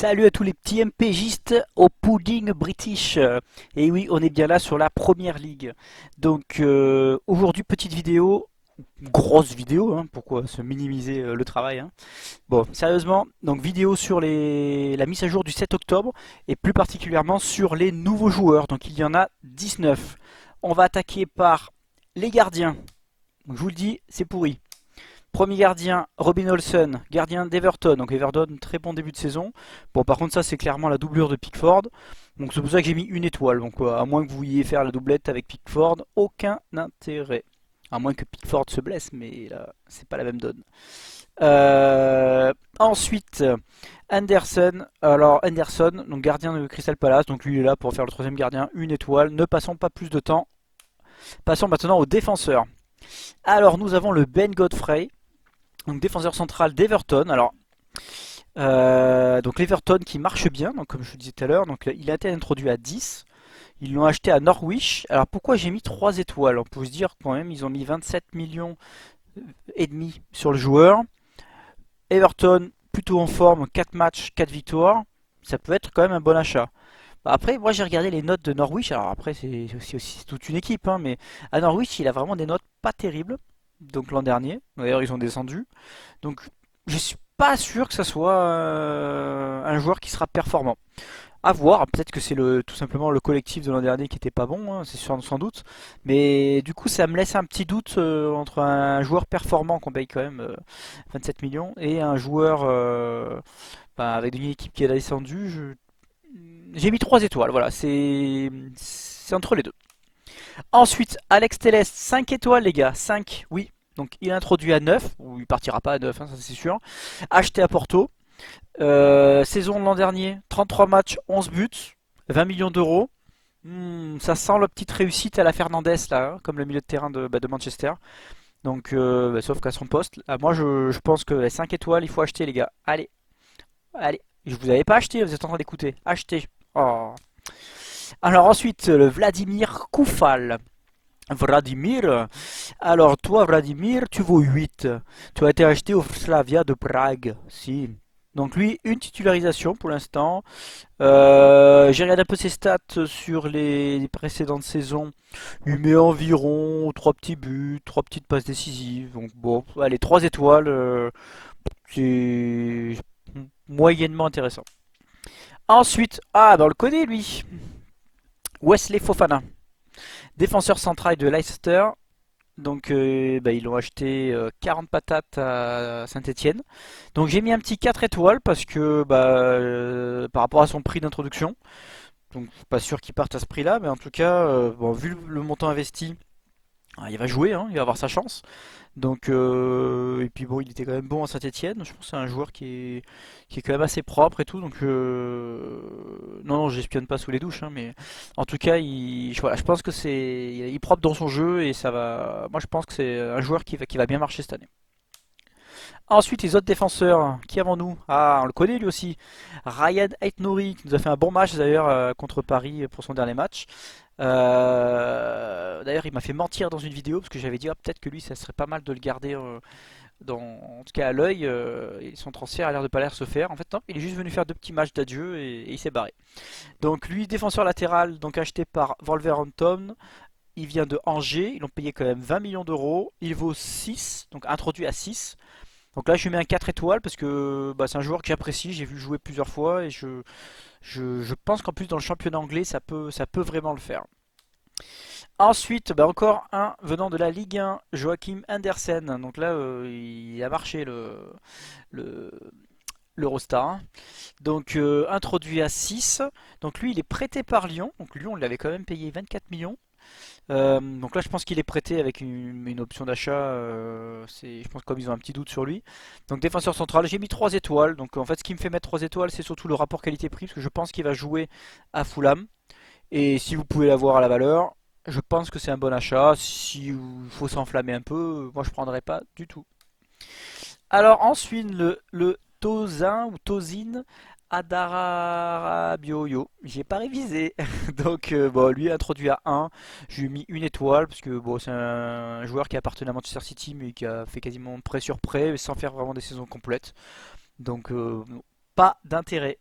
Salut à tous les petits MPGistes au pudding british. Et oui, on est bien là sur la première ligue. Donc aujourd'hui, petite vidéo, grosse vidéo, hein, pourquoi se minimiser le travail, hein. Bon, sérieusement, donc vidéo sur la mise à jour du 7 octobre et plus particulièrement sur les nouveaux joueurs. Donc il y en a 19. On va attaquer par les gardiens. Donc, je vous le dis, c'est pourri. Premier gardien, Robin Olsen, gardien d'Everton. Donc Everton, très bon début de saison. Bon, par contre, ça, c'est clairement la doublure de Pickford. Donc c'est pour ça que j'ai mis une étoile. Donc à moins que vous vouliez faire la doublette avec Pickford, aucun intérêt. À moins que Pickford se blesse, mais là, c'est pas la même donne. Ensuite, Anderson. Alors Anderson, donc gardien de Crystal Palace. Donc lui, il est là pour faire le troisième gardien, une étoile. Ne passons pas plus de temps. Passons maintenant aux défenseurs. Alors nous avons le Ben Godfrey. Donc défenseur central d'Everton. Alors donc l'Everton qui marche bien, donc comme je vous disais tout à l'heure, donc il a été introduit à 10. Ils l'ont acheté à Norwich. Alors pourquoi j'ai mis 3 étoiles? On peut se dire quand même ils ont mis 27 millions et demi sur le joueur. Everton plutôt en forme, 4 matchs, 4 victoires. Ça peut être quand même un bon achat. Après, moi j'ai regardé les notes de Norwich. Alors après, c'est aussi toute une équipe, hein, mais à Norwich, il a vraiment des notes pas terribles. Donc l'an dernier, d'ailleurs ils ont descendu. Donc je suis pas sûr que ça soit un joueur qui sera performant. À voir, peut-être que c'est tout simplement le collectif de l'an dernier qui était pas bon, hein, c'est sans doute. Mais du coup, ça me laisse un petit doute entre un joueur performant qu'on paye quand même 27 millions et un joueur avec une équipe qui a descendu. J'ai mis 3 étoiles, voilà, c'est entre les deux. Ensuite, Alex Telles, 5 étoiles les gars, 5, oui. Donc il est introduit à 9, ou il partira pas à 9, hein, ça c'est sûr. Acheté à Porto. Saison de l'an dernier, 33 matchs, 11 buts, 20 millions d'euros. Ça sent la petite réussite à la Fernandez là, hein, comme le milieu de terrain de Manchester. Donc, sauf qu'à son poste, moi je pense que 5 étoiles, il faut acheter les gars. Allez, allez. Je vous avais pas acheté, vous êtes en train d'écouter. Achetez. Oh. Alors ensuite, le Vladimir Koufal. Vladimir, alors toi Vladimir, tu vaux 8. Tu as été acheté au Slavia de Prague. Si. Donc lui, une titularisation pour l'instant. J'ai regardé un peu ses stats sur les précédentes saisons. Il met environ 3 petits buts, 3 petites passes décisives. Donc bon, allez, 3 étoiles. C'est moyennement intéressant. Ensuite, on le connaît lui. Wesley Fofana, défenseur central de Leicester. Donc ils l'ont acheté 40 patates à Saint-Etienne. Donc j'ai mis un petit 4 étoiles parce que par rapport à son prix d'introduction. Donc pas sûr qu'il parte à ce prix-là, mais en tout cas, bon, vu le montant investi, il va jouer, hein, il va avoir sa chance. Donc et puis bon, il était quand même bon à Saint-Etienne. Je pense que c'est un joueur qui est quand même assez propre et tout. Donc non, non, j'espionne pas sous les douches, hein, mais en tout cas, voilà, je pense que il est propre dans son jeu et ça va. Moi, je pense que c'est un joueur qui va bien marcher cette année. Ensuite, les autres défenseurs, qui avons-nous? Ah, on le connaît lui aussi. Ryan Aït-Nouri, qui nous a fait un bon match d'ailleurs contre Paris pour son dernier match. D'ailleurs, il m'a fait mentir dans une vidéo parce que j'avais dit peut-être que lui, ça serait pas mal de le garder en tout cas à l'œil. Et son transfert a l'air de pas l'air se faire. En fait, non, il est juste venu faire 2 petits matchs d'adieu et il s'est barré. Donc lui, défenseur latéral, donc acheté par Wolverhampton. Il vient de Angers, ils l'ont payé quand même 20 millions d'euros. Il vaut 6, donc introduit à 6. Donc là, je lui mets un 4 étoiles parce que c'est un joueur que j'apprécie. J'ai vu jouer plusieurs fois et je pense qu'en plus dans le championnat anglais, ça peut vraiment le faire. Ensuite, encore un venant de la Ligue 1, Joachim Andersen. Donc là, il a marché le, l'Eurostar, hein. Donc introduit à 6. Donc lui, il est prêté par Lyon. Donc Lyon, on l'avait quand même payé 24 millions. Donc là, je pense qu'il est prêté avec une option d'achat. Je pense comme ils ont un petit doute sur lui. Donc défenseur central, j'ai mis 3 étoiles. Donc en fait, ce qui me fait mettre 3 étoiles, c'est surtout le rapport qualité-prix, parce que je pense qu'il va jouer à Fulham. Et si vous pouvez l'avoir à la valeur, je pense que c'est un bon achat. Si il faut s'enflammer un peu, moi je prendrais pas du tout. Alors ensuite, le Tozin ou Tozin Adarabioyo. J'ai pas révisé. Donc bon, lui introduit à 1. Je lui ai mis une étoile parce que bon, c'est un joueur qui appartenait à Manchester City mais qui a fait quasiment prêt sur prêt sans faire vraiment des saisons complètes. Donc pas d'intérêt.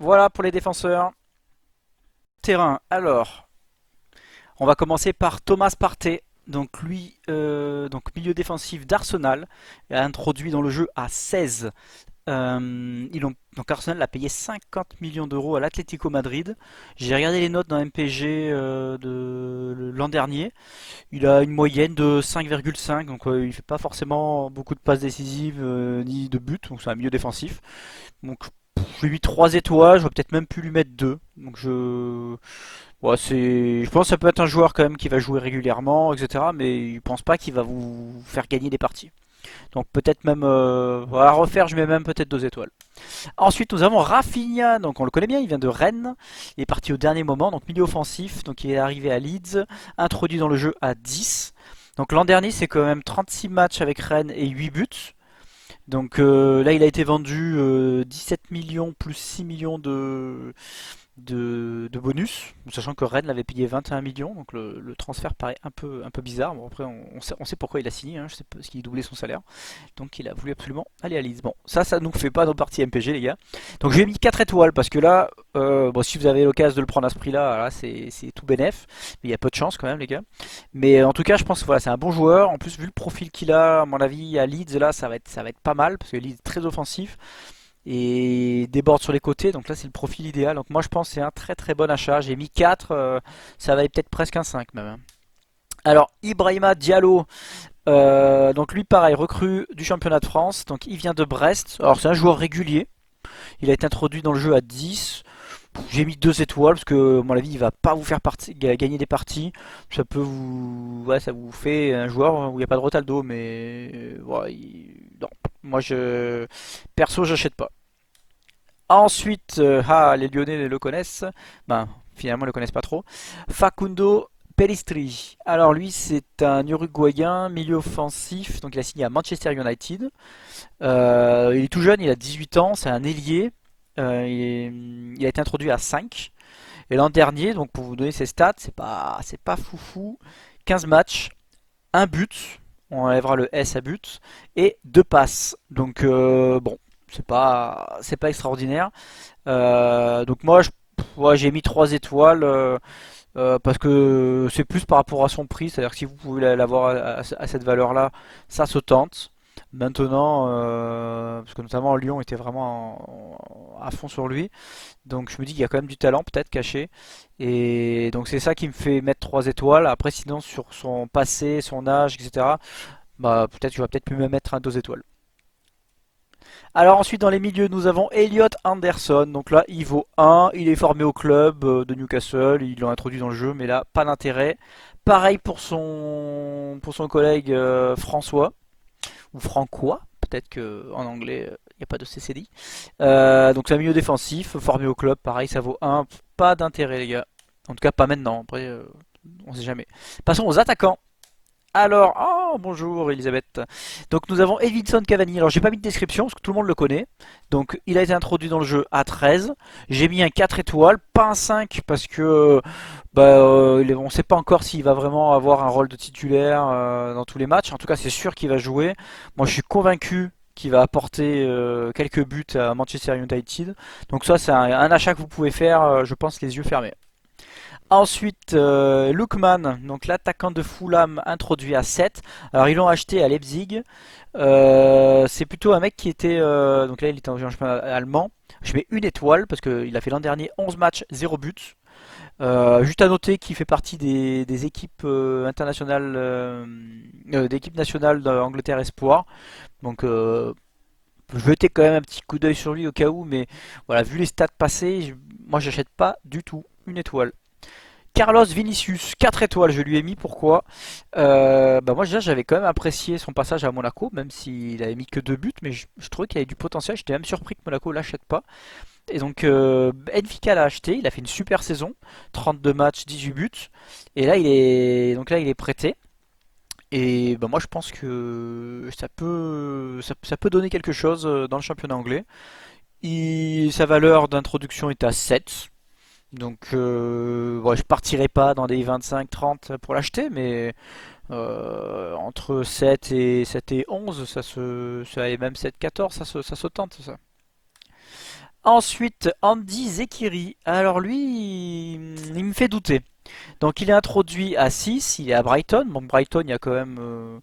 Voilà pour les défenseurs. Terrain, alors, on va commencer par Thomas Partey. Donc lui, donc milieu défensif d'Arsenal, introduit dans le jeu à 16. Donc Arsenal l'a payé 50 millions d'euros à l'Atlético Madrid. J'ai regardé les notes dans MPG de l'an dernier. Il a une moyenne de 5,5, donc il fait pas forcément beaucoup de passes décisives ni de buts, donc c'est un milieu défensif. Donc je lui ai mis 3 étoiles, j'aurais peut-être même pu lui mettre 2. Donc ouais, je pense que ça peut être un joueur quand même qui va jouer régulièrement, etc. Mais je pense pas qu'il va vous faire gagner des parties. Donc peut-être même à refaire, je mets même peut-être 2 étoiles. Ensuite, nous avons Rafinha, donc on le connaît bien, il vient de Rennes, il est parti au dernier moment, donc milieu offensif, donc il est arrivé à Leeds, introduit dans le jeu à 10. Donc l'an dernier, c'est quand même 36 matchs avec Rennes et 8 buts. Donc là, il a été vendu 17 millions plus 6 millions de bonus, sachant que Rennes l'avait payé 21 millions, donc le transfert paraît un peu bizarre. Bon, après, on sait pourquoi il a signé, hein, je sais pas, parce qu'il doublait son salaire, donc il a voulu absolument aller à Leeds. Bon, ça nous fait pas notre partie MPG, les gars. Donc j'ai mis 4 étoiles, parce que là, bon, si vous avez l'occasion de le prendre à ce prix-là, là, c'est tout bénef, mais il y a peu de chance quand même, les gars. Mais en tout cas, je pense que voilà, c'est un bon joueur. En plus, vu le profil qu'il a, à mon avis, à Leeds, là, ça va être pas mal, parce que Leeds est très offensif et déborde sur les côtés, donc là c'est le profil idéal. Donc moi je pense que c'est un très très bon achat. J'ai mis 4, ça va être peut-être presque un 5 même, hein. Alors Ibrahima Diallo, donc lui pareil, recrue du championnat de France, donc il vient de Brest. Alors c'est un joueur régulier, il a été introduit dans le jeu à 10. J'ai mis 2 étoiles parce que à mon avis il va pas vous faire gagner des parties. Ça peut vous, ouais, ça vous fait un joueur où il n'y a pas de Rotaldo, mais ouais, non. Moi je perso j'achète pas. Ensuite, les Lyonnais le connaissent. Ben, finalement, ils le connaissent pas trop. Facundo Pellistri. Alors lui, c'est un Uruguayen, milieu offensif. Donc il a signé à Manchester United. Il est tout jeune, il a 18 ans, c'est un ailier. Il a été introduit à 5. Et l'an dernier, donc pour vous donner ses stats, c'est pas foufou. 15 matchs, un but. On enlèvera le S à but et 2 passes. Donc bon, c'est pas extraordinaire. Donc moi, ouais, j'ai mis 3 étoiles parce que c'est plus par rapport à son prix. C'est-à-dire que si vous pouvez l'avoir à cette valeur-là, ça se tente. Maintenant, parce que notamment Lyon était vraiment à fond sur lui. Donc je me dis qu'il y a quand même du talent peut-être caché. Et donc c'est ça qui me fait mettre 3 étoiles. Après sinon sur son passé, son âge, etc. Bah peut-être je vais peut-être plus me mettre un 2 étoiles. Alors ensuite dans les milieux nous avons Elliot Anderson, donc là il vaut 1, il est formé au club de Newcastle, ils l'ont introduit dans le jeu mais là pas d'intérêt. Pareil pour son collègue François, ou Francois, peut-être qu'en anglais il n'y a pas de CCD. Donc c'est un milieu défensif, formé au club, pareil ça vaut 1, pas d'intérêt les gars. En tout cas pas maintenant, après on sait jamais. Passons aux attaquants. Alors, oh bonjour Elisabeth. Donc nous avons Edinson Cavani. Alors j'ai pas mis de description parce que tout le monde le connaît. Donc il a été introduit dans le jeu à 13. J'ai mis un 4 étoiles, pas un 5 parce que on sait pas encore s'il va vraiment avoir un rôle de titulaire dans tous les matchs. En tout cas c'est sûr qu'il va jouer. Moi je suis convaincu qu'il va apporter quelques buts à Manchester United. Donc ça c'est un achat que vous pouvez faire, je pense, les yeux fermés. Ensuite, Lookman, donc l'attaquant de Fulham, introduit à 7. Alors ils l'ont acheté à Leipzig. C'est plutôt un mec qui était... donc là il était en championnat allemand. Je mets une étoile parce qu'il a fait l'an dernier 11 matchs, 0 buts. Juste à noter qu'il fait partie des équipes internationales, d'équipes nationales d'Angleterre Espoir. Donc je vais jeter quand même un petit coup d'œil sur lui au cas où. Mais voilà, vu les stats passés, moi j'achète pas du tout une étoile. Carlos Vinicius, 4 étoiles, je lui ai mis. Pourquoi? Moi déjà j'avais quand même apprécié son passage à Monaco, même s'il avait mis que 2 buts, mais je trouvais qu'il avait du potentiel. J'étais même surpris que Monaco l'achète pas. Et donc Benfica l'a acheté, il a fait une super saison, 32 matchs, 18 buts. Et là il est prêté. Et moi je pense que ça peut donner quelque chose dans le championnat anglais. Sa valeur d'introduction est à 7. Donc, je partirai pas dans des 25-30 pour l'acheter, mais entre 7 et 11, et même 7-14, ça se tente, ça. Ensuite, Andy Zekiri. Alors lui, il me fait douter. Donc il est introduit à 6, il est à Brighton. Bon, Brighton, il y a quand même,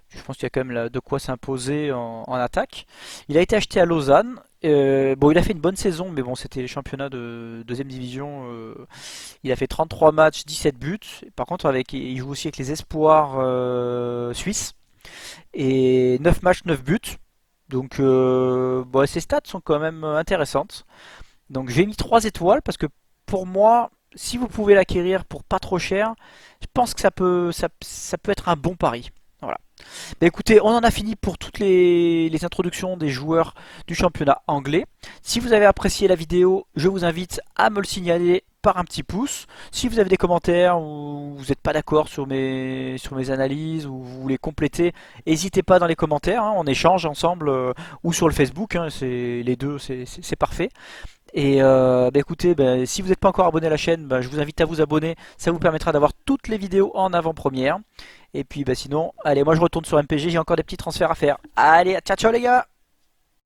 je pense qu'il y a quand même de quoi s'imposer en attaque. Il a été acheté à Lausanne. Bon, il a fait une bonne saison, mais bon, c'était les championnats de deuxième division. Il a fait 33 matchs, 17 buts. Par contre, il joue aussi avec les espoirs suisses. Et 9 matchs, 9 buts. Donc, bon, ses stats sont quand même intéressantes. Donc, j'ai mis 3 étoiles parce que pour moi, si vous pouvez l'acquérir pour pas trop cher, je pense que ça peut être un bon pari. Voilà. Bah écoutez, on en a fini pour toutes les introductions des joueurs du championnat anglais. Si vous avez apprécié la vidéo, je vous invite à me le signaler par un petit pouce. Si vous avez des commentaires ou vous n'êtes pas d'accord sur mes analyses ou vous voulez compléter, n'hésitez pas dans les commentaires, hein, on échange ensemble ou sur le Facebook, hein, c'est les deux, c'est parfait. Et bah écoutez, bah, si vous n'êtes pas encore abonné à la chaîne, bah, je vous invite à vous abonner. Ça vous permettra d'avoir toutes les vidéos en avant-première. Et puis bah, sinon, allez, moi je retourne sur MPG, j'ai encore des petits transferts à faire. Allez, ciao ciao les gars!